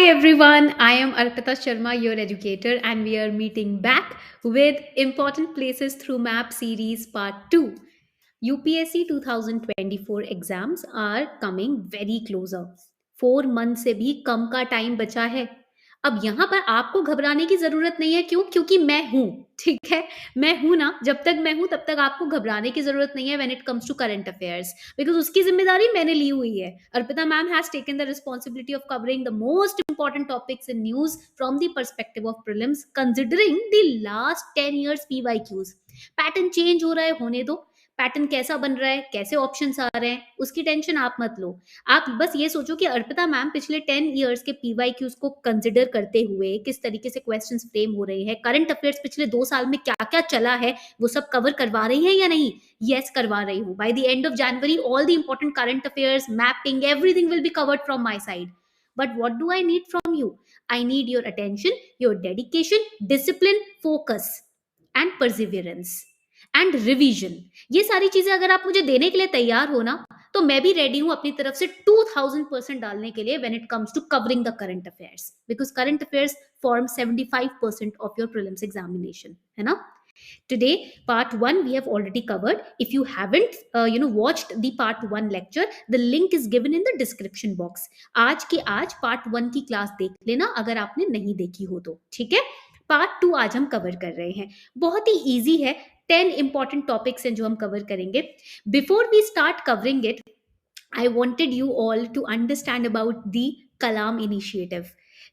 everyone, I am Arpita Sharma, your educator, and we are meeting back with Important Places Through Map series part 2. UPSC 2024 exams are coming very closer. 4 month से भी कम का time बचा है. अब यहाँ पर आपको घबराने की जरूरत नहीं है. क्यों? क्योंकि मैं हूं. ठीक है, मैं हूं ना. जब तक मैं हूं तब तक आपको घबराने की जरूरत नहीं है when it comes to current affairs, because उसकी जिम्मेदारी मैंने ली हुई है. Arpita ma'am has taken the responsibility of covering the most important topics in news from the perspective of prelims considering the last 10 years PYQs. Pattern change हो रहा है, होने दो. पैटर्न कैसा बन रहा है, कैसे ऑप्शंस आ रहे हैं, उसकी टेंशन आप मत लो. आप बस ये सोचो कि अर्पिता मैम पिछले 10 years के पीवाईक्यूज को कंसिडर करते हुए किस तरीके से क्वेश्चंस फ्रेम हो रहे हैं, करंट अफेयर्स पिछले 2 साल में क्या क्या चला है, वो सब कवर करवा रही है या नहीं. यस, करवा रही हूँ. By the end of January all the important current affairs, mapping, everything will be covered from my side. But what do I need from you? I need your attention, your dedication, discipline, focus, and perseverance, and revision. ये सारी चीजें अगर आप मुझे देने के लिए तैयार हो ना, तो मैं भी रेडी हूं अपनी तरफ से 2000% डालने के लिए when it comes to covering the current affairs, because current affairs form 75% of your prelims examination, है ना. Today part 1 we have already covered. If you haven't watched the part 1 lecture, the link is given in the description box. आज के आज part 1 की class देख लेना अगर आपने नहीं देखी हो तो. ठीक है, पार्ट 2 आज हम कवर कर रहे हैं. बहुत ही इजी है. 10 इंपॉर्टेंट टॉपिक्स हैं जो हम कवर करेंगे. Before we start covering it, I wanted you all to understand about the Kalam initiative.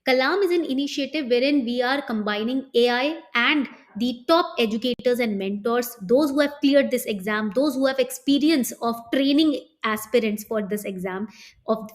Kalam is an initiative wherein we are combining AI and the top educators and mentors, those who have cleared this exam, those who have experience of training aspirants for this exam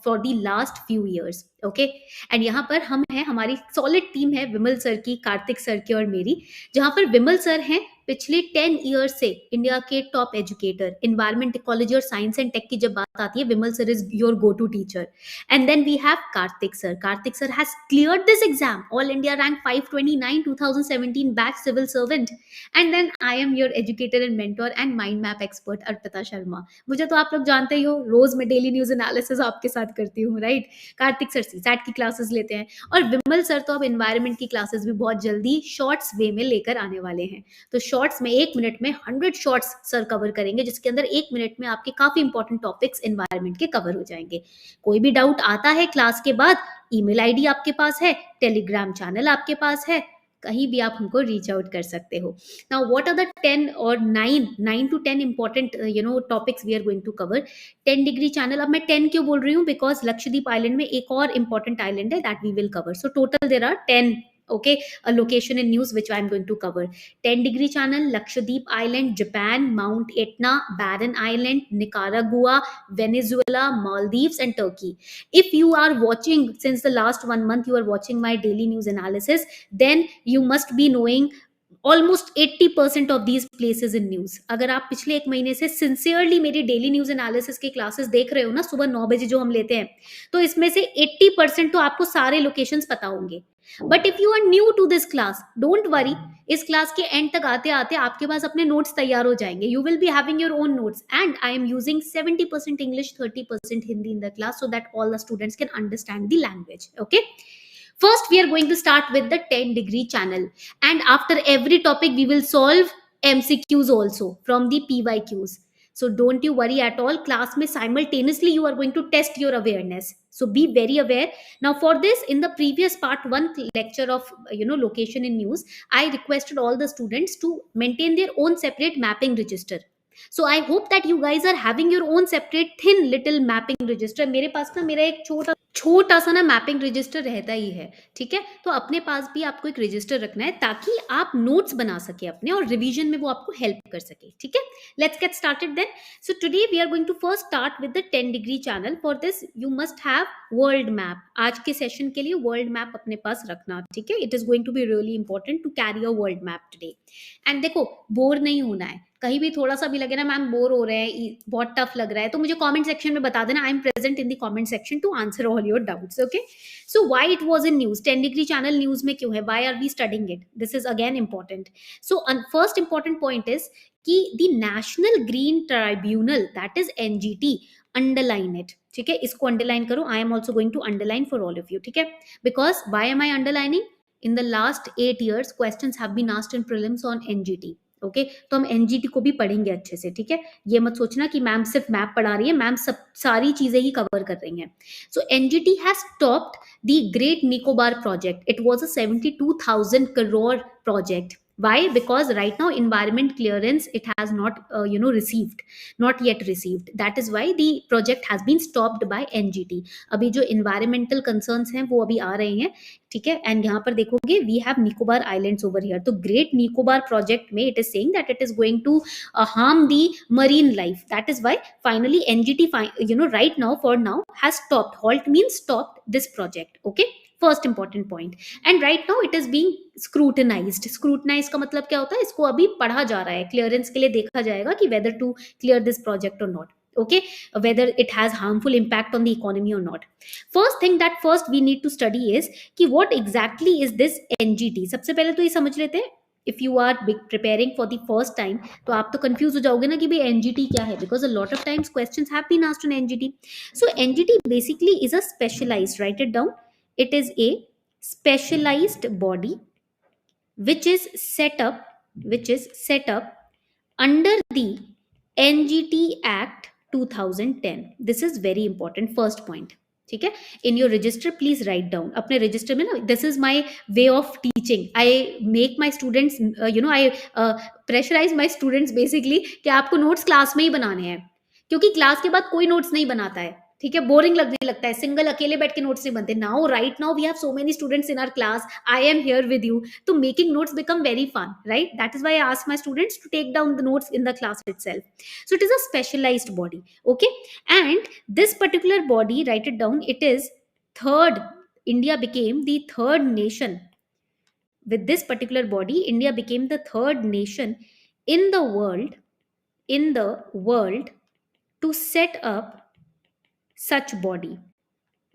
for the last few years. Okay, and यहाँ पर हम हैं, हमारी solid team है Vimal sir की, Kartik sir की और मेरी. जहाँ पर विमल सर हैं पिछले 10 years से इंडिया के टॉप एजुकेटर. इन्वायरमेंट, इकोलॉजी और साइंस एंड टेक की जब बात आती है, Vimal sir is your go to teacher. And then we have Kartik sir. Kartik sir has cleared this exam, all India rank 529, 2017 batch civil servant. And then I am your educator and mentor and mind map expert Arpita Sharma. मुझे तो आप लोग जानते ही हो, रोज मैं daily news analysis आपके साथ करती हूँ, राइट. कार्तिक सर सीसैट की क्लासेस लेते हैं, और विमल सर तो अब एनवायरमेंट की क्लासेस भी बहुत जल्दी शॉर्ट्स वे में लेकर आने वाले हैं. तो शॉर्ट्स में 1 मिनट में 100 शॉर्ट्स सर कवर करेंगे, जिसके अंदर 1 मिनट में आपके काफी इंपॉर्टेंट टॉपिक्स एनवायरमेंट के कवर हो जाएंगे. कोई भी डाउट आता है क्लास के बाद, ईमेल आईडी आपके पास है, टेलीग्राम चैनल आपके पास है, कहीं भी आप हमको रीच आउट कर सकते हो. नाउ व्हाट आर द 10 और 9 to 10 important topics we are going to cover. 10 degree channel. अब मैं 10 क्यों बोल रही हूँ? बिकॉज लक्षद्वीप आइलैंड में एक और इंपॉर्टेंट आइलैंड है, that we will cover. So total there are 10, okay, a location in news which I'm going to cover. 10 degree channel, Lakshadweep Island, Japan, Mount Etna, Barren Island, Nicaragua, Venezuela, Maldives and Turkey. If you are watching since the last 1 month, you are watching my daily news analysis, then you must be knowing almost 80% of these places in news. अगर आप पिछले 1 महीने से sincerely मेरी daily news analysis के classes देख रहे हो ना, सुबह 9 बजे जो हम लेते हैं, तो इसमें से 80% तो आपको सारे लोकेशंस पता होंगे. But if you are new to this class, don't worry. इस क्लास के एंड तक आते आते आपके पास अपने नोट्स तैयार हो जाएंगे. You will be having your own notes, and I am using 70% English, 30% Hindi in the class, so that all the students can understand the language. Okay, first we are going to start with the 10 degree channel, and after every topic we will solve MCQs also from the PYQs. So don't you worry at all. Class mein simultaneously you are going to test your awareness, so be very aware. Now for this, in the previous part 1 lecture of location in news, I requested all the students to maintain their own separate mapping register. So I hope that you guys are having your own separate thin little mapping register. मेरे पास ना मेरा एक छोटा सा ना mapping register रहता ही है. ठीक है, तो अपने पास भी आपको एक रजिस्टर रखना है, ताकि आप नोट्स बना सके अपने, और रिवीजन में वो आपको हेल्प कर सके. ठीक है, let's get started then. So today we are going to first start with the 10 degree channel. For this you must have world map. आज के सेशन के लिए वर्ल्ड मैप अपने पास रखना. ठीक है, it is going to be really important to carry a world map today. And देखो, bore नहीं होना है. कहीं भी थोड़ा सा भी लगे ना मैम बोर हो रहे हैं, बहुत टफ लग रहा है, तो मुझे कमेंट सेक्शन में बता देना. I am present in the comment section to answer all your doubts. Okay, so why it was in news, 10 degree channel news में क्यों है, why are we studying it, this is again important. So first important point is कि the national green tribunal, that is NGT, underline it, ठीक है, इसको underline करो. I am also going to underline for all of you, ठीक है. Because why am I underlining? In the last 8 years questions have been asked in prelims on NGT. Okay, तो हम NGT को भी पढ़ेंगे अच्छे से, ठीक है. ये मत सोचना कि मैम सिर्फ मैप पढ़ा रही है, मैम सब सारी चीजें ही कवर कर रही हैं. So NGT has stopped the great Nicobar project. It was a 72,000 crore project. Why? Because right now environment clearance it has not received, not yet received. That is why the project has been stopped by NGT. अभी जो environmental concerns हैं वो अभी आ रहे हैं, ठीक है. And यहाँ पर देखोगे we have Nicobar islands over here. तो ग्रेट निकोबार प्रोजेक्ट में it is saying that it is going to harm the marine life. That is why finally NGT right now for now has stopped. Halt means stopped this project. Okay, first important point. And right now it is being scrutinized. Scrutinize का मतलब क्या होता है? इसको अभी पढ़ा जा रहा है, क्लियरेंस के लिए देखा जाएगा कि whether to clear this project or not. Okay, whether it has harmful impact on the economy or not. First thing that first we need to study is कि what exactly is this NGT. सबसे पहले तो ये समझ लेते हैं. If you are preparing for the first time तो आप तो कंफ्यूज हो जाओगे ना कि भाई एनजीटी क्या है, because a lot of times questions have been asked on NGT. So NGT basically is a specialized, right it down, it is a specialized body which is set up under the NGT Act 2010. This is very important first point, ठीक है. In your register please write down. अपने register में ना, this is my way of teaching. I make my students I pressurize my students basically कि आपको notes class में ही बनाने हैं, क्योंकि क्लास के बाद कोई नोट्स नहीं बनाता है, ठीक है. बोरिंग लगने लगता है, सिंगल अकेले बैठ के नोट्स नहीं बनते. Now right now we have so many students in our class, I am here with you, तो making notes become very fun, right. That is why I ask my students to take down the notes in the class itself. So it is a specialized body. Okay, and this particular body, write it down, it is third. India became the third nation. With this particular body, India became the third nation in the world to set up such body.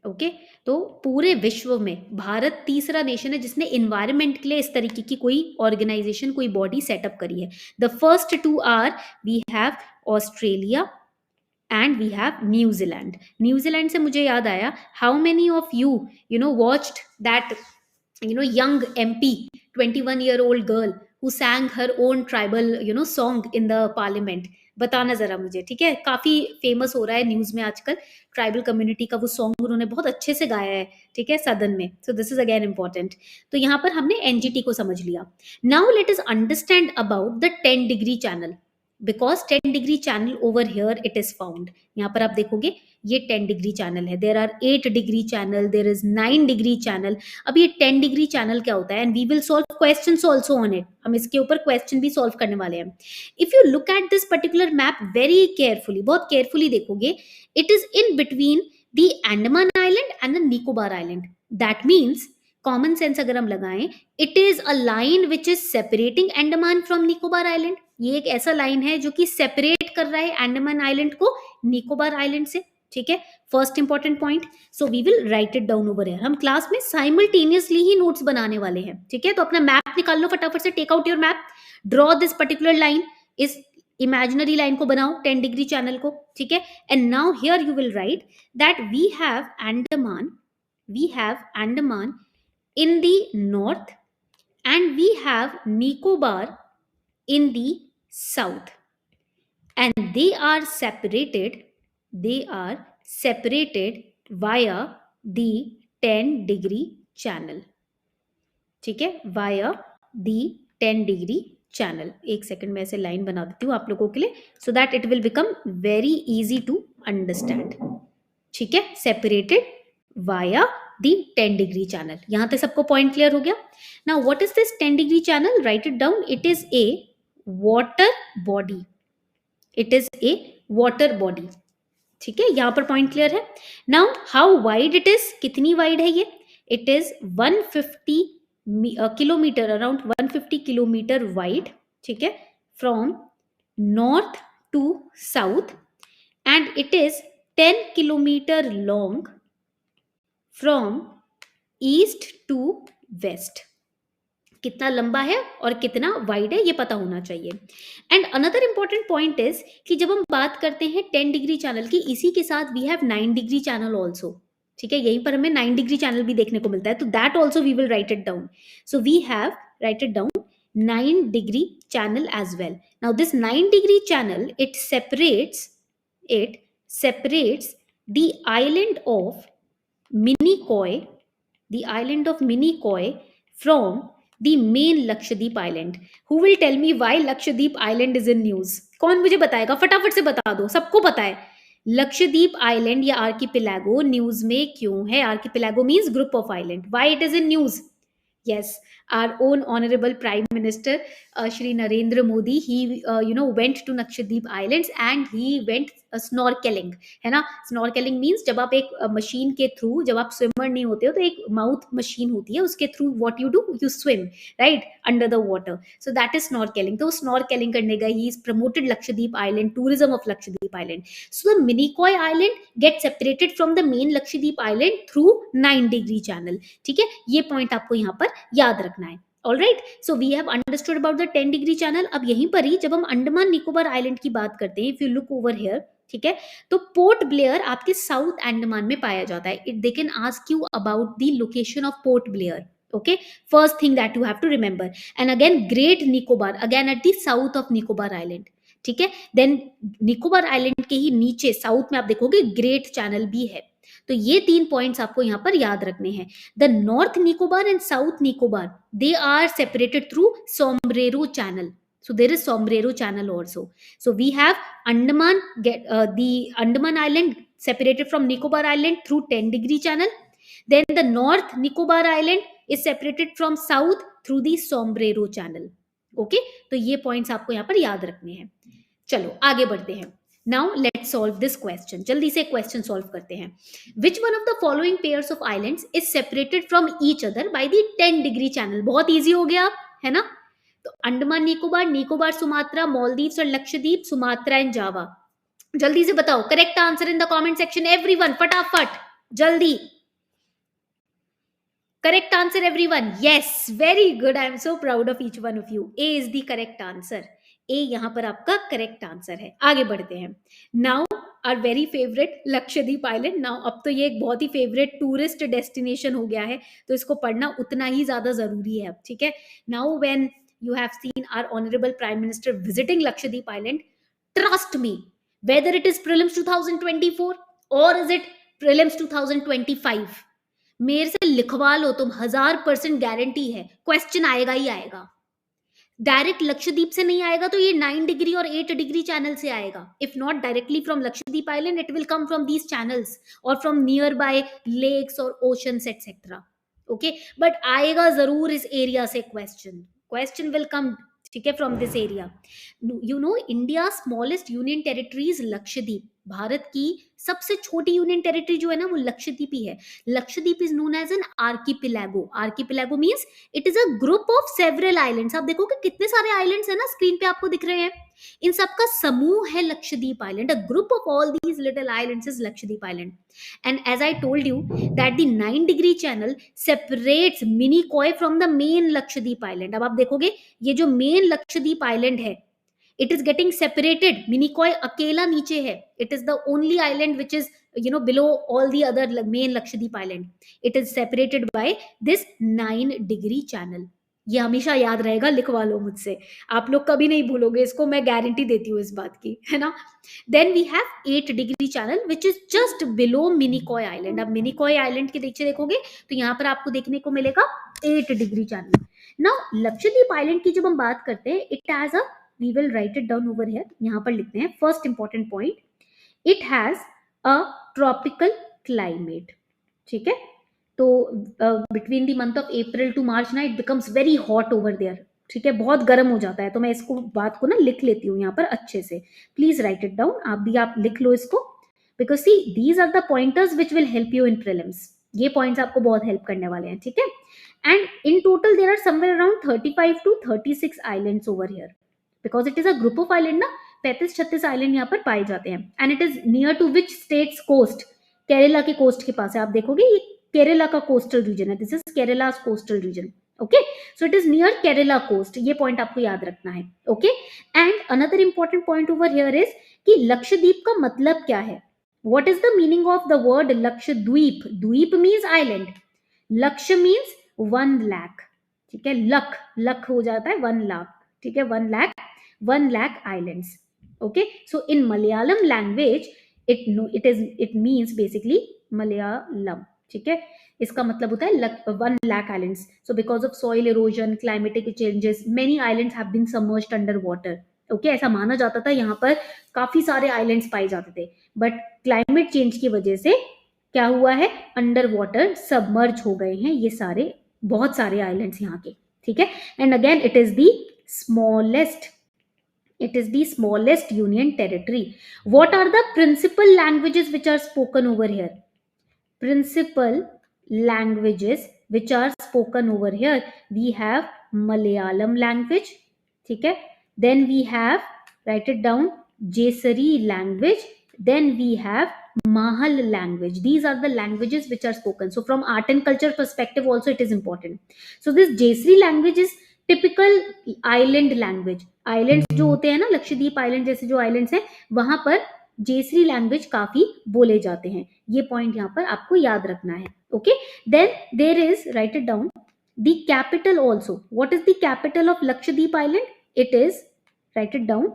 Okay, तो पूरे विश्व में भारत तीसरा nation है जिसने environment के लिए इस तरीके की कोई ऑर्गेनाइजेशन, कोई बॉडी सेटअप करी है. The first two are, we have Australia and we have New Zealand. New Zealand से मुझे याद आया, how many of you watched that young MP, 21-year-old girl who sang her own tribal song in the parliament. बताना जरा मुझे, ठीक है. काफी फेमस हो रहा है न्यूज में आजकल, ट्राइबल कम्युनिटी का वो सॉन्ग उन्होंने बहुत अच्छे से गाया है, ठीक है, सदन में. So this is again important. तो यहाँ पर हमने एनजीटी को समझ लिया. Now let us understand about the 10 degree channel, because 10 degree channel over here it is found. यहाँ पर आप देखोगे ये 10 डिग्री चैनल है. There are 8 degree channel, there is 9 degree channel. अब ये 10 डिग्री चैनल क्या होता है, and we will solve questions also on it. हम इसके ऊपर क्वेश्चन भी सॉल्व करने वाले हैं. If you look at this particular map very carefully, बहुत केयरफुली देखोगे, it is in between the Andaman island and the Nicobar island. That means common sense अगर हम लगाएं, it is a line which is separating Andaman from Nicobar island. ये एक ऐसा line है जो कि सेपरेट कर रहा है अंडमान आइलैंड को निकोबार आइलैंड से, ठीक है. First important point. So we will write it down over here. हम क्लास में साइमल्टेनियसली ही नोट्स बनाने वाले हैं, ठीक है. तो अपना मैप निकाल लो फटाफट से. Take out your map, draw this particular line, इस इमेजिनरी लाइन को बनाओ 10 डिग्री चैनल को, ठीक है. And now here you will write that we have Andaman in the north and we have Nicobar in the south, and they are separated via the 10 degree channel, ठीक है, via the 10 degree channel. एक second में ऐसे line बना देती हूँ आप लोगों के लिए, so that it will become very easy to understand, ठीक है. separated via the 10 degree channel. यहां तक सबको पॉइंट क्लियर हो गया. Now what is this 10 degree channel? Write it down. It is a water body. It is a water body. ठीक है, यहां पर पॉइंट क्लियर है. Now how wide it is? कितनी वाइड है ये? It is 150 kilometre, around 150 kilometre wide, ठीक है, from north to south, and it is 10 kilometre long from east to west. कितना लंबा है और कितना वाइड है ये पता होना चाहिए। And another important point is कि जब हम बात करते हैं 10 डिग्री चैनल की, इसी के साथ we have 9 degree channel also. ठीक है, यहीं पर हमें 9 डिग्री चैनल भी देखने को मिलता है, तो that also we will write it down. So we have write it down 9 degree channel as well. Now this 9 degree channel, it separates the island of Minicoy, the island of Minicoy from the main Lakshadweep island. Who will tell me why Lakshadweep island is in news? कौन मुझे बताएगा? फटाफट से बता दो, सबको पता है लक्षद्वीप आइलैंड या आर्किपेलागो न्यूज में क्यों है? Archipelago means group of island. Why it is in news? Yes, our own honorable Prime Minister Shri Narendra Modi, he went to Lakshadweep Islands and he went snorkeling, है ना? Snorkeling means जब आप एक machine के through, जब आप swimmer नहीं होते हो तो एक माउथ मशीन होती है, उसके through what you do, you swim right under the water, so that is snorkeling. तो snorkeling करने गए, he is promoted Lakshadweep Island, tourism of Lakshadweep Island. So the Minicoy Island gets separated from the main Lakshadweep Island through 9 degree channel. ठीक है, ये point आपको यहाँ पर याद रखना है. All right, so we have understood about the 10 degree channel. अब यहीं पर ही जब हम अंडमान निकोबार आइलैंड की बात करते हैं, if you look over here, ठीक है, तो पोर्ट ब्लेयर आपके साउथ अंडमान में पाया जाता है. They can ask you about the location of Port Blair. Okay, first thing that you have to remember. And again great Nicobar, again at the south of Nicobar island. ठीक है, देन निकोबार आइलैंड के ही नीचे साउथ में आप देखोगे ग्रेट चैनल भी है. तो ये 3 पॉइंट्स आपको यहाँ पर याद रखने हैं. The north Nicobar and south Nicobar, they are separated through Sombrero channel. So there is Sombrero channel also. So we have Andaman, the Andaman island separated from Nicobar island through 10 degree channel. Then the North Nicobar island is separated from south through the Sombrero channel. Okay, तो ये points आपको यहाँ पर याद रखने हैं. चलो आगे बढ़ते हैं. Now let's solve this question. जल्दी से क्वेश्चन सॉल्व करते हैं. Which one of the following pairs of islands is separated from each other by the 10 degree channel? बहुत इजी हो गया, है ना? तो अंडमान निकोबार, निकोबार सुमात्रा, मालदीव्स और लक्षद्वीप, सुमात्रा एंड जावा. जल्दी से बताओ correct answer in the comment section. Everyone फटाफट जल्दी. Correct answer everyone. Yes, very good. I am so proud of each one of you. A is the correct answer. A यहां पर आपका correct answer है. आगे बढ़ते हैं. Now our very favourite Lakshadweep island. Now अब तो ये एक बहुत ही फेवरेट टूरिस्ट डेस्टिनेशन हो गया है, तो इसको पढ़ना उतना ही ज्यादा जरूरी है अब. ठीक है, now when you have seen our honorable prime minister visiting Lakshadweep island, trust me, whether it is prelims 2024 or is it prelims 2025, मेरे से लिखवा लो तुम, 1000% गारंटी है क्वेश्चन आएगा ही आएगा. डायरेक्ट लक्षद्वीप से नहीं आएगा तो ये 9 डिग्री और 8 डिग्री चैनल से आएगा. If not directly from Lakshadweep island, it will come from these channels और फ्रॉम नियर बाय लेक्स और ओशंस एटसेट्रा. ओके, बट आएगा जरूर इस एरिया से क्वेश्चन विल कम. ठीक है, from this area. You know India smallest union territory is Lakshadweep. Bharat की सबसे छोटी यूनियन टेरिटरी जो है ना वो लक्षद्वीप ही है. Lakshadweep is known as an archipelago. Archipelago means it is a group of several islands. आप देखो कि कितने सारे आइलैंड्स है ना स्क्रीन पे आपको दिख रहे हैं. इन सबका समूह है Lakshadweep island. A group of all these little islands is Lakshadweep island. And as I told you that the 9 degree channel separates Minicoy from the main Lakshadweep island. अब आप देखोगे ये जो main Lakshadweep island है, it is getting separated. Minicoy अकेला नीचे है. It is the only island which is below all the other main Lakshadweep island. It is separated by this 9 degree channel. ये हमेशा याद रहेगा, लिखवा लो मुझसे, आप लोग कभी नहीं भूलोगे इसको, मैं गारंटी देती हूँ इस बात की, है ना. Then we have 8 degree channel which is just below Minicoy island. अब मिनिकॉय आइलैंड के नीचे देखोगे तो यहाँ पर आपको देखने को मिलेगा 8 degree channel. Now Lakshadweep island की जब हम बात करते हैं, it has a, we will write it down over here. यहाँ पर लिखते हैं first important point, it has a tropical climate. ठीक है, तो between the month of April to March ना it becomes very hot over there. ठीक है, बहुत गर्म हो जाता है. तो मैं इसको बात को ना लिख लेती हूँ यहाँ पर अच्छे से. Please write it down. आप लिख लो इसको, because see these are the pointers which will help you in prelims. ये पॉइंट्स आपको बहुत हेल्प करने वाले हैं. ठीक है, and in total there are somewhere around 35 to 36 islands over here, because it is a group of island ना. 35-36 island यहाँ पर पाए जाते हैं. And it is near to which states coast? Kerala के कोस्ट के पास है. आप देखोगे ये केरला का कोस्टल रीजन है. This is Kerala coastal region. Okay, so it is near Kerala coast, ये पॉइंट आपको याद रखना है. Okay, and another important point over here is कि लक्षद्वीप का मतलब क्या है. What is the meaning of the word Lakshadweep. Dweep means island, lakshya means 1 lakh. ठीक है, लख लख हो जाता है 1 लाख. ठीक है, 1 lakh, 1 lakh islands. Okay, so in Malayalam language it means basically Malayalam. ठीक है, इसका मतलब होता है 1 lakh islands. So because of soil erosion, climatic changes, many islands have been submerged under water. Okay, ऐसा माना जाता था यहाँ पर काफी सारे आइलैंड्स पाए जाते थे, बट क्लाइमेट चेंज की वजह से क्या हुआ है, अंडर वाटर सबमर्ज हो गए हैं ये सारे, बहुत सारे आइलैंड्स यहाँ के. ठीक है, and again it is the smallest, it is the smallest union territory. What are the principal languages which are spoken over here? Principal languages which are spoken over here, we have Malayalam language. ठीक है, then we have, write it down, Jesari language, then we have Mahal language. These are the languages which are spoken. So from art and culture perspective also it is important. So this Jesari language is typical island language. Islands जो होते हैं ना, Lakshadweep island जैसे जो islands हैं, वहां पर जेसरी language काफी बोले जाते हैं. ये पॉइंट यहाँ पर आपको याद रखना है. Okay, then there is, write it down, the capital also. What is the capital of Lakshadweep island? It is, write it down,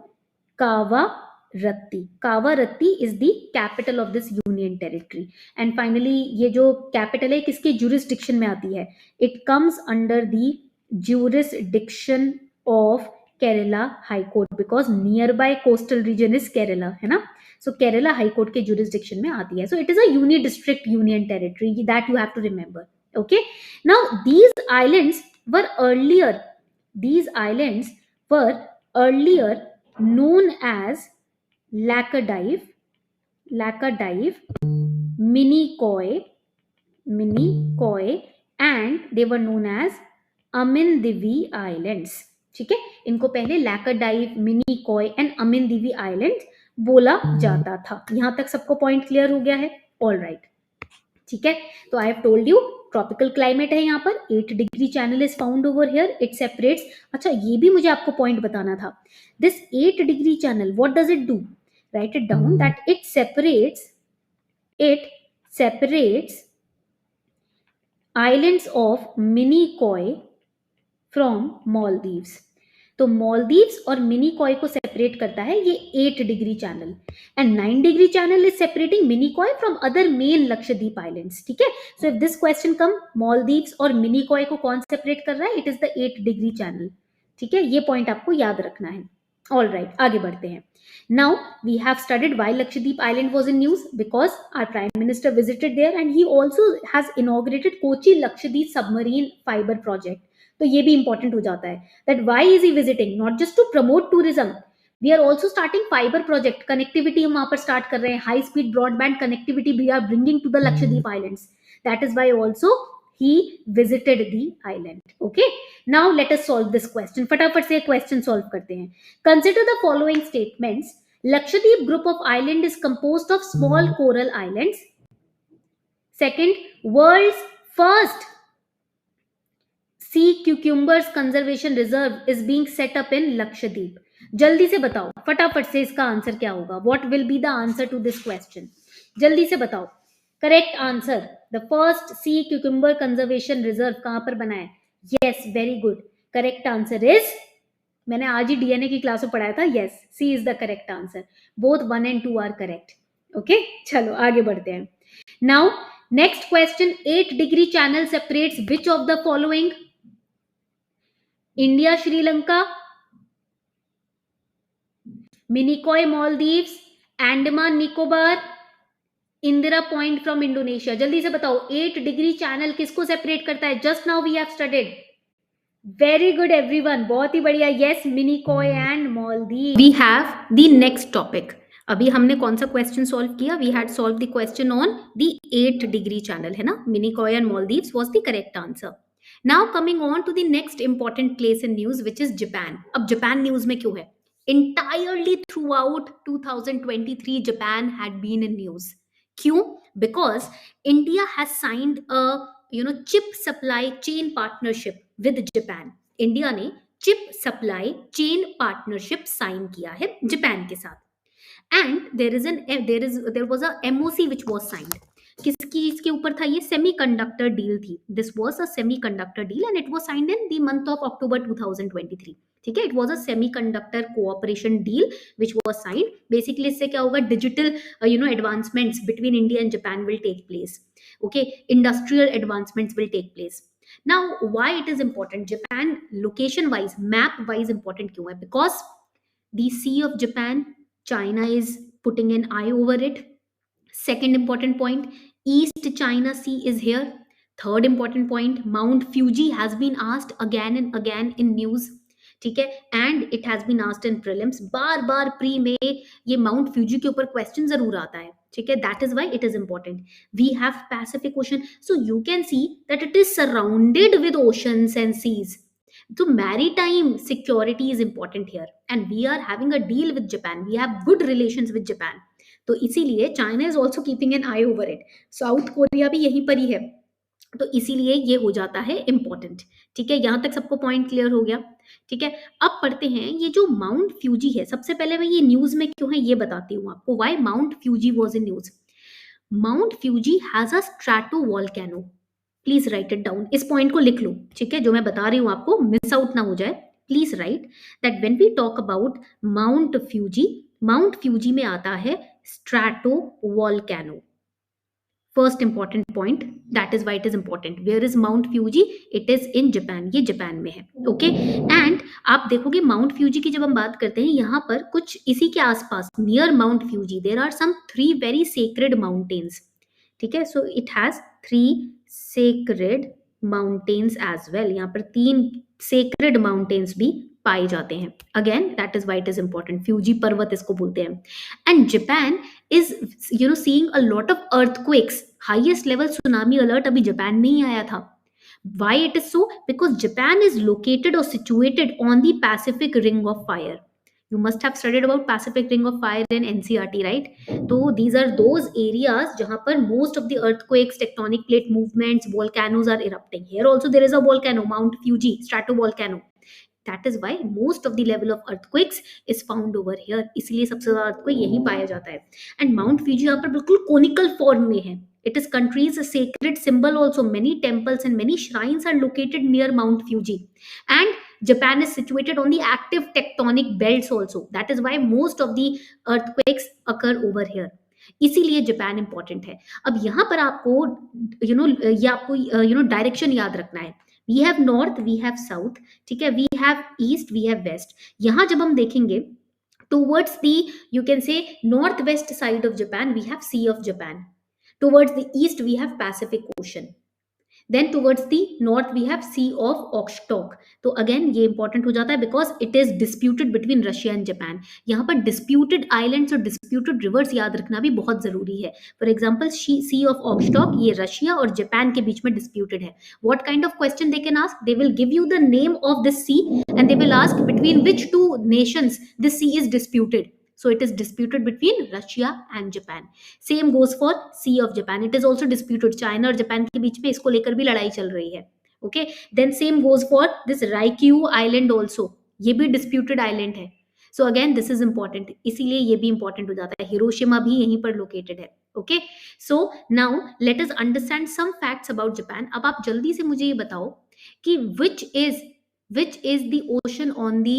Kavaratti. Kavaratti is the capital of this union territory. And finally ये जो capital है किसके jurisdiction में आती है? It comes under the jurisdiction of Kerala high court, because nearby coastal region is Kerala, है ना. सो केरला हाई कोर्ट के जुरिस्डिक्शन में आती है. So it is a uni district union territory, that you have to remember. Okay, now these islands were earlier, these islands were earlier known as Laccadive, Laccadive, Minicoy, Minicoy, and they were known as Amindivi Islands. ठीक है, इनको पहले लैकाडाइव, Minicoy and अमिनदिवी island बोला जाता था. यहां तक सबको पॉइंट क्लियर हो गया है? All right. ठीक है, तो I have told you tropical climate है यहाँ पर. 8 degree channel is found over here. It separates, अच्छा ये भी मुझे आपको पॉइंट बताना था. This 8 degree channel, what does it do? Right it down, that it separates islands of Minicoy from Maldives. तो मॉलदीव्स और मिनीकॉय को सेपरेट करता है ये 8 degree channel, and 9 degree channel is separating Minicoy from other main Lakshadweep islands. ठीक है, so if this question come, Maldives और मिनीकॉय को कौन सेपरेट कर रहा है? It is the 8 degree channel. ठीक है, ये पॉइंट आपको याद रखना है. ऑल राइट, आगे बढ़ते हैं. Now we have studied why Lakshadweep island was in news, because our prime minister visited there and he also has inaugurated Kochi Lakshadweep submarine fibre project. तो ये भी इंपॉर्टेंट हो जाता है, that why is he visiting? Not just to promote tourism, we are also starting fibre project. Connectivity हम वहां पर start कर रहे हैं, high speed broadband connectivity we are bringing to the Lakshadweep islands. That is why also he visited the island. Okay, now let us solve this question. फटाफट से question solve करते हैं. Consider the following statements. Lakshadweep group of island is composed of small coral islands. Second, world's first sea cucumbers conservation reserve is being set up in Lakshadweep. जल्दी से बताओ, फटाफट से इसका आंसर क्या होगा? What will be the answer to this question? जल्दी से बताओ. Correct answer, the first sea cucumber conservation reserve कहां पर बना है? Yes, very good. Correct answer is, मैंने आज ही डीएनए की क्लास में पढ़ाया था. Yes, C is the correct answer. Both 1 and 2 are correct. Okay, चलो आगे बढ़ते हैं. Now next question, 8 degree channel separates which of the following? India Sri Lanka, Minicoy Maldives, Andaman Nicobar, Indira point from Indonesia. जल्दी से बताओ, 8 डिग्री चैनल किसको सेपरेट करता है? Just now we have studied. Very good everyone, बहुत ही बढ़िया. Yes, Minicoy and Maldive. We have the next topic. अभी हमने कौन सा क्वेश्चन सॉल्व किया? We had solve the question on the 8 degree channel, है ना. Minicoy and Maldives was the correct answer. Now coming on to the next important place in news which is Japan. अब Japan news में क्यों है? Entirely throughout 2023 Japan had been in news. क्यों? Because India has signed a chip supply chain partnership with Japan. India ने chip supply chain partnership sign किया है Japan के साथ. And there was a MOC which was signed. किसकी इसके ऊपर था? ये सेमीकंडक्टर डील थी. This was a semiconductor deal and it was signed in the month of October 2023. ठीक है, it was a semiconductor cooperation deal which was signed. Basically इससे क्या होगा? Digital advancements between India and Japan will take place. Okay, industrial advancements will take place. Now, why it is important? Japan location wise, map wise important क्यों है? Because the Sea of Japan, China is putting an eye over it. Second important point, East China Sea is here. Third important point, Mount Fuji has been asked again and again in news. ठीक है, and it has been asked in prelims. बार बार pre में ये mount Fuji के ऊपर question जरूर आता है. ठीक है, that is why it is important. We have Pacific ocean, so you can see that it is surrounded with oceans and seas. So maritime security is important here, and we are having a deal with Japan. We have good relations with Japan. तो इसीलिए China is also keeping an eye over it. South Korea भी यहीं पर ही है, तो इसीलिए ये हो जाता है इम्पोर्टेंट. ठीक है, यहां तक सबको पॉइंट क्लियर हो गया. ठीक है, अब पढ़ते हैं ये जो माउंट फ्यूजी है. सबसे पहले मैं ये न्यूज में क्यों है ये बताती हूँ आपको. Why Mount Fuji was in news. Mount Fuji has a strato volcano. Please write it down. इस पॉइंट को लिख लो. ठीक है, जो मैं बता रही हूं आपको मिस आउट ना हो जाए. Please write that when we talk about Mount Fuji में आता है strato volcano. First important point, that is why it is important. Where is Mount Fuji? It is in Japan. ये जापान में है. Okay, and आप देखोगे mount Fuji की जब हम बात करते हैं यहाँ पर कुछ इसी के आसपास near Mount Fuji there are some 3 very sacred mountains. ठीक है, so it has 3 sacred mountains as well. यहाँ पर 3 सेक्रेड माउंटेन्स भी पाए जाते हैं. Again that is why it is important. Fuji पर्वत इसको बोलते हैं. And Japan is seeing a lot of earthquakes. Highest level tsunami alert अभी जापान में ही आया था. Why it is so? Because Japan is located or situated on the Pacific Ring of Fire. You must have studied about Pacific Ring of Fire in NCERT, right? So these are those areas जहाँ पर most of the earthquakes, tectonic plate movements, volcanoes are erupting. Here also there is a volcano, Mount Fuji, stratovolcano. That is why most of the level of earthquakes is found over here. इसलिए सबसे ज्यादा earthquake यहीं पाया जाता है. And Mount Fuji यहाँ पर बिल्कुल conical form में है. It is country's sacred symbol also. Many temples and many shrines are located near Mount Fuji. And Japan is situated on the active tectonic belts also. That is why most of the earthquakes occur over here. इसीलिए Japan important है. अब यहाँ पर आपको ये आपको direction याद रखना है. We have north, we have south. ठीक है, we have east, we have west. यहाँ जब हम देखेंगे towards the you can say north west side of Japan we have sea of Japan. Towards the east we have Pacific Ocean. Then towards the north we have Sea of Okhotsk. तो again ये important हो जाता है because it is disputed between Russia and Japan. यहाँ पर disputed islands और disputed rivers याद रखना भी बहुत जरूरी है. For example, Sea of Okhotsk ये रशिया और जापान के बीच में disputed है. What kind of question they can ask? They will give you the name of this sea and they will ask between which 2 nations this sea is disputed. So it is disputed between Russia and Japan. Same goes for Sea of Japan. It is also disputed. China और Japan के बीच में इसको लेकर भी लड़ाई चल रही है. Okay. Then same goes for this Ryukyu Island also. ये भी disputed island है. So again this is important. इसीलिए ये भी important हो जाता है. हिरोशिमा भी यहीं पर located है. Okay. So now let us understand some facts about Japan. अब आप जल्दी से मुझे ये बताओ कि which is the ocean on the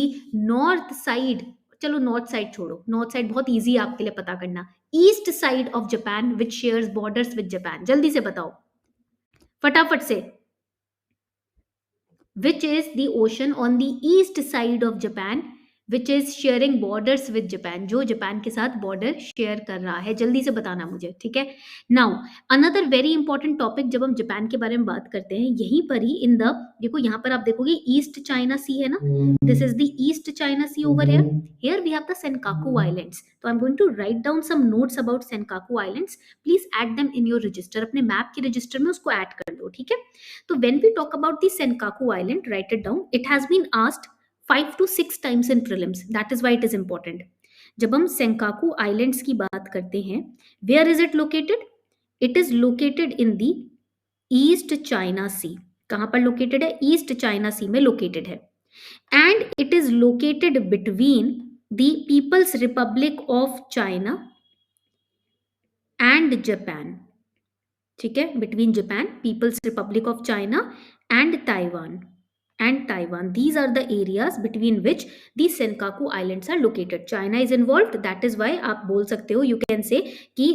north side. चलो नॉर्थ साइड छोड़ो, नॉर्थ साइड बहुत इजी है आपके लिए पता करना. East side of Japan which shares borders with Japan. जल्दी से बताओ फटाफट से. विच is the ocean on the east side of Japan which is sharing borders with Japan. जो जापान के साथ बॉर्डर शेयर कर रहा है. जल्दी से बताना मुझे. ठीक है, now another very important topic जब हम जापान के बारे में बात करते हैं यहीं पर ही इन द देखो यहाँ पर आप देखोगे ईस्ट चाइना सी है ना. This is the East China Sea over here. Here we have the Senkaku islands. तो I am going to write down some notes about Senkaku islands. Please add them in your register. अपने map के register में उसको add कर लो. ठीक है, तो when we talk about the Senkaku island write it down. It has been asked 5 to 6 times in prelims. That is why it is important. जब हम सेंकाकू आइलैंड्स की बात करते हैं, where is it located? It is located in the East China Sea. कहां पर located है? East China सी में लोकेटेड है। And it is located between the People's Republic of China and Japan. ठीक है, between Japan, People's Republic of China and Taiwan. These are the areas between which the Senkaku Islands are located. China is involved, that is why आप बोल सकते हो, you can say कि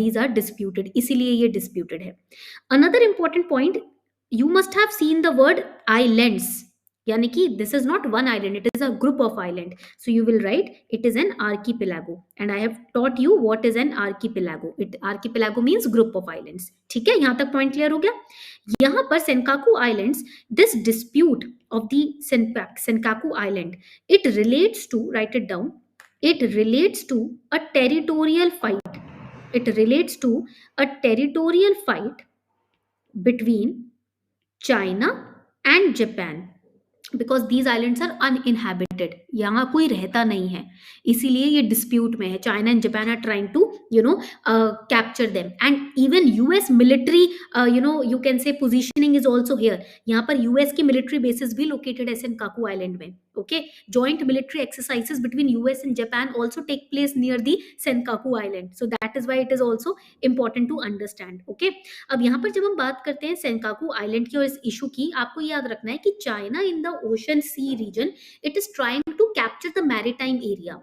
these are disputed, इसीलिए ये disputed है. Another important point, you must have seen the word islands. यानी कि this is not one island, it is a group of island. So you will write it is an archipelago, and I have taught you what is an archipelago. Archipelago means group of islands. ठीक है, यहाँ तक point clear हो गया. यहाँ पर Senkaku Islands, this dispute of the Senkaku Island, it relates to, write it down, it relates to a territorial fight. It relates to a territorial fight between China and Japan. Because these islands are uninhabited, यहाँ कोई रहता नहीं है, इसीलिए ये dispute में है. China and Japan are trying to capture them, and even US military you can say positioning is also here. यहाँ पर यूएस की मिलिट्री बेसिस भी लोकेटेड है सेनकाकू आइलैंड में. Okay, joint military exercises between US and Japan also take place near the Senkaku island. So that is why it is also important to understand. Okay, अब यहाँ पर जब हम बात करते हैं सेनकाकू आइलैंड की और इस इशू की, आपको याद रखना है कि China in the ocean sea region, it is trying to capture the maritime area.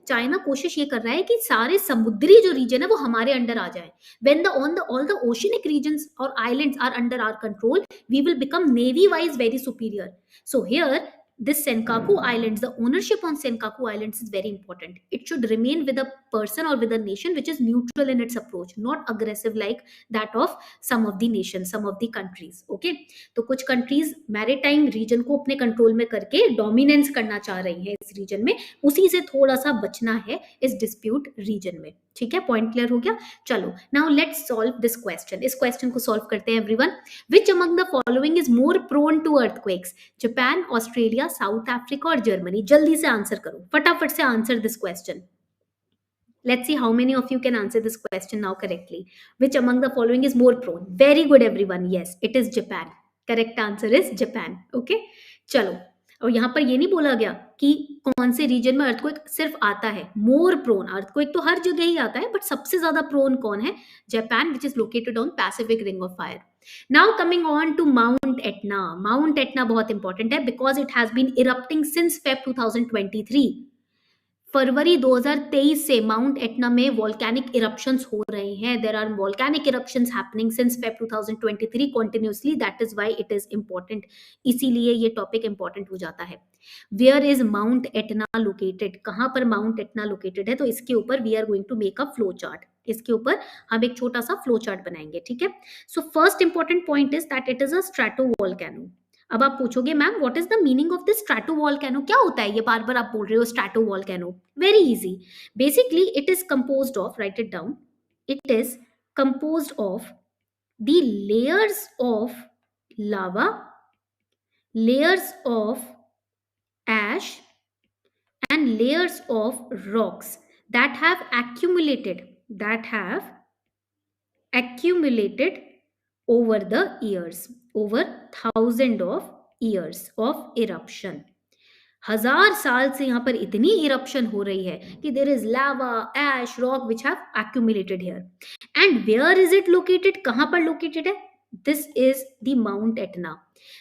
China कोशिश ये कर रहा है कि सारे समुद्री जो रीजन है वो हमारे अंडर आ जाए. When all the oceanic regions or islands are under our control, we will become navy wise very superior. So here this Senkaku Islands, the ownership on Senkaku Islands is very important. It should remain with a person or with a nation which is neutral in its approach, not aggressive like that of some of the nations, some of the countries. Okay, तो कुछ countries maritime region को अपने control में करके dominance करना चाह रही हैं इस region में, उसी से थोड़ा सा बचना है इस dispute region में. ठीक है, पॉइंट क्लियर हो गया. चलो, now let's solve this question. इस क्वेश्चन को सॉल्व करते हैं everyone. Which among the following is more prone to earthquakes? Japan, Australia, South Africa और जर्मनी. जल्दी से आंसर करो, फटाफट से answer this question. Let's see how many of you can answer this question now correctly. Which among the following is more prone? Very good everyone. Yes, it is Japan. Correct answer is Japan. Okay, चलो, और यहाँ पर ये नहीं बोला गया कि कौन से रीजन में अर्थक्वेक सिर्फ आता है. मोर प्रोन, अर्थक्वेक तो हर जगह ही आता है, बट सबसे ज्यादा प्रोन कौन है? Japan, which is located on Pacific ring of fire. Now coming on to Mount Etna. Mount Etna बहुत इंपॉर्टेंट है because it has been erupting since Feb 2023. फरवरी 2023 से माउंट एटना में वॉल्केनिक इरप्शंस हो रहे हैं. There are volcanic eruptions happening since Feb 2023 continuously. That is why it is important, इसीलिए ये टॉपिक इंपॉर्टेंट हो जाता है. Where is Mount Etna located? कहां पर माउंट एटना लोकेटेड है? तो इसके ऊपर we are going to make a flow chart. इसके ऊपर हम एक छोटा सा फ्लो चार्ट बनाएंगे. ठीक है, so first important point is that it is a stratovolcano. अब आप पूछोगे ma'am what is the meaning of this stratovolcano? क्या होता है ये, बार बार आप बोल रहे हो stratovolcano. Very easy, basically it is composed of, write it down, it is composed of the layers of lava, layers of ash and layers of rocks that have accumulated over the years, over thousand of years of eruption. 1000 साल से यहाँ पर इतनी eruption हो रही है कि there is lava, ash, rock which have accumulated here. And where is it located? कहां पर लोकेटेड है? This is the Mount Etna.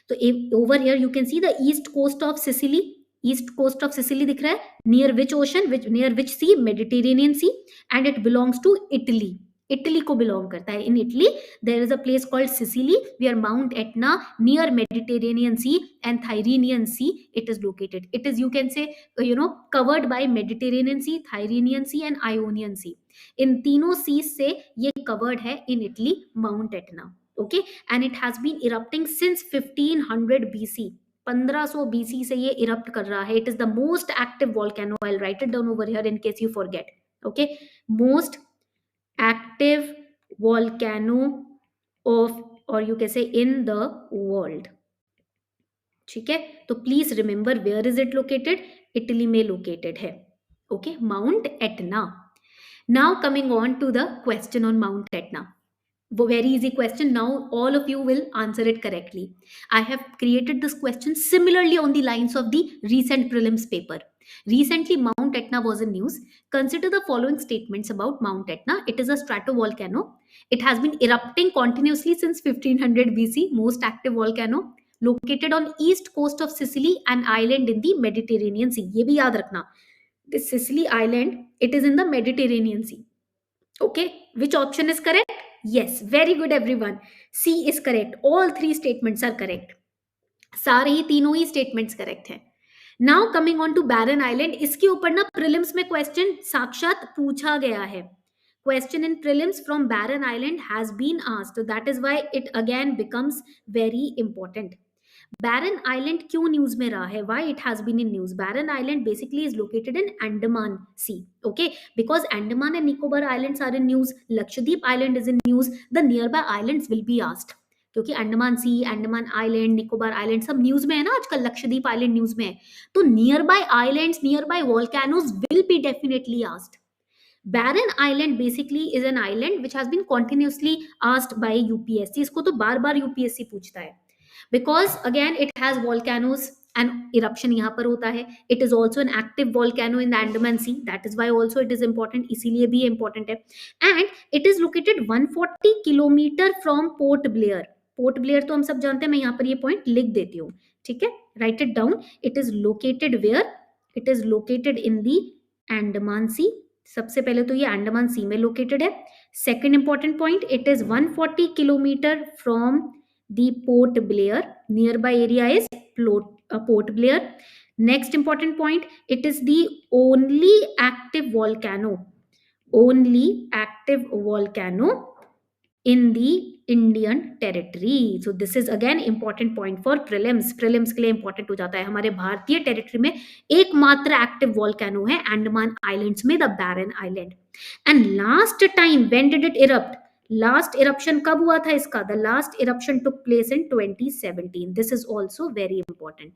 तो over here you can see the east coast of Sicily. East coast of Sicily दिख रहा है. Near which ocean, near which sea? Mediterranean Sea. And it belongs to Italy. Italy को belong करता है. In Italy there is a place called Sicily where Mount Etna near Mediterranean Sea and Tyrrhenian Sea it is located. It is, you can say, covered by Mediterranean Sea, Tyrrhenian Sea and Ionian Sea. इन तीनों sea से ये covered है in Italy Mount Etna. Okay, and it has been erupting since 1500 BC. 1500 BC से ये erupt कर रहा है. It is the most active volcano. I will write it down over here in case you forget. Okay, most active volcano of, or you can say, in the world. ठीक है, तो please remember where is it located? Italy में located है. Okay, Mount Etna. Now coming on to the question on Mount Etna. Very easy question. Now all of you will answer it correctly. I have created this question similarly on the lines of the recent prelims paper. Recently, Mount Etna was in news. Consider the following statements about Mount Etna. It is a stratovolcano. It has been erupting continuously since 1500 BC, most active volcano. Located on east coast of Sicily, an island in the Mediterranean Sea. ये भी याद रखना. This Sicily island, it is in the Mediterranean Sea. Okay, which option is correct? Yes, very good everyone. C is correct. All three statements are correct. सारे ही तीनों ही statements correct हैं. Now coming on to Barren island, इसके ऊपर ना prelims में question साक्षात पूछा गया है. Question in prelims from Barren island has been asked, that is why it again becomes very important. Barren Island क्यों न्यूज में रहा है? Why it has been in news? Barren Island basically is located in Andaman Sea. Okay, because Andaman and Nicobar Islands are in news. Lakshadweep Island is in news. The nearby islands will be asked. क्योंकि अंडमान सी, Andaman island, Nicobar island सब news में है ना आजकल. Lakshadweep island news में है, तो near by islands, near by volcanoes will be definitely asked. Barren Island basically is an island which has been continuously asked by UPSC. इसको तो बार बार UPSC पूछता है, because again it has volcanoes and eruption यहाँ पर होता है. It is also an active volcano in the Andaman Sea. That is why also it is important. इसीलिए भी important है. And it is located 140 kilometre from Port Blair. Port Blair तो हम सब जानते हैं, मैं यहाँ पर ये पॉइंट लिख देती हूँ. ठीक है, write it down. It is located where? It is located in the Andaman Sea. सबसे पहले तो ये अंडमान सी में लोकेटेड है. Second important point, it is 140 kilometre from the port Blair. Near by area is port Blair. Next important point, it is the only active volcano, only active volcano in the Indian territory. So this is again important point for prelims. Prelims के लिए important हो जाता है. हमारे भारतीय territory में एकमात्र active volcano है अंडमान आइलैंड्स में, the Barren Island. And last time when did it erupt? Last eruption कब हुआ था इसका? The last eruption took place in 2017. This is also very important.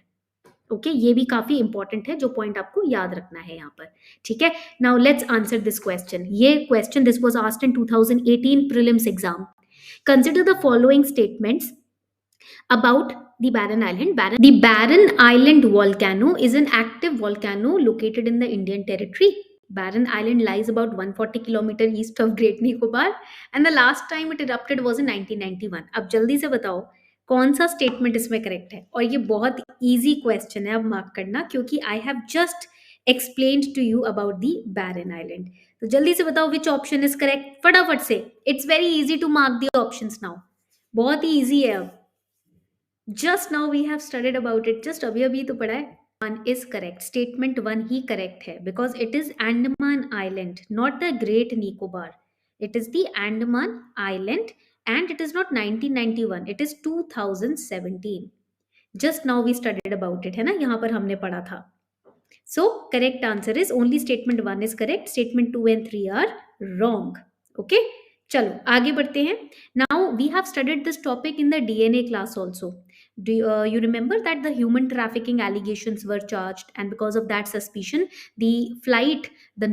Okay, ये भी काफी इंपॉर्टेंट है, जो पॉइंट आपको याद रखना है यहाँ पर. ठीक है, now let's answer this question. ये question this was asked in 2018 prelims exam. Consider the following statements about the Barren Island. The Barren Island volcano is an active volcano located in the Indian territory. Barren Island lies about 140 kilometre east of great Nicobar and the last time it erupted was in 1991. अब जल्दी से बताओ कौन सा statement इसमें correct है. और ये बहुत इजी क्वेश्चन है, अब मार्क करना, क्योंकि I have just explained to you about the Barren Island. तो जल्दी से बताओ विच ऑप्शन इज करेक्ट, फटाफट से. It's very easy to mark the options now, बहुत ही इजी है. अब just now we have studied about it, just अभी अभी तो पढ़ा है. One is correct, statement one ही करेक्ट है, because it is Andaman island, not the great Nicobar. It is the Andaman island and it is not 1991, it is 2017. just now we studied about it, है ना, यहाँ पर हमने पढ़ा था. so correct answer is only statement 1 is correct, statement 2 and 3 are wrong. okay, चलो आगे बढ़ते हैं. now we have studied this topic in the DNA class also. Do you remember that the human trafficking allegations were charged, and because of that suspicion the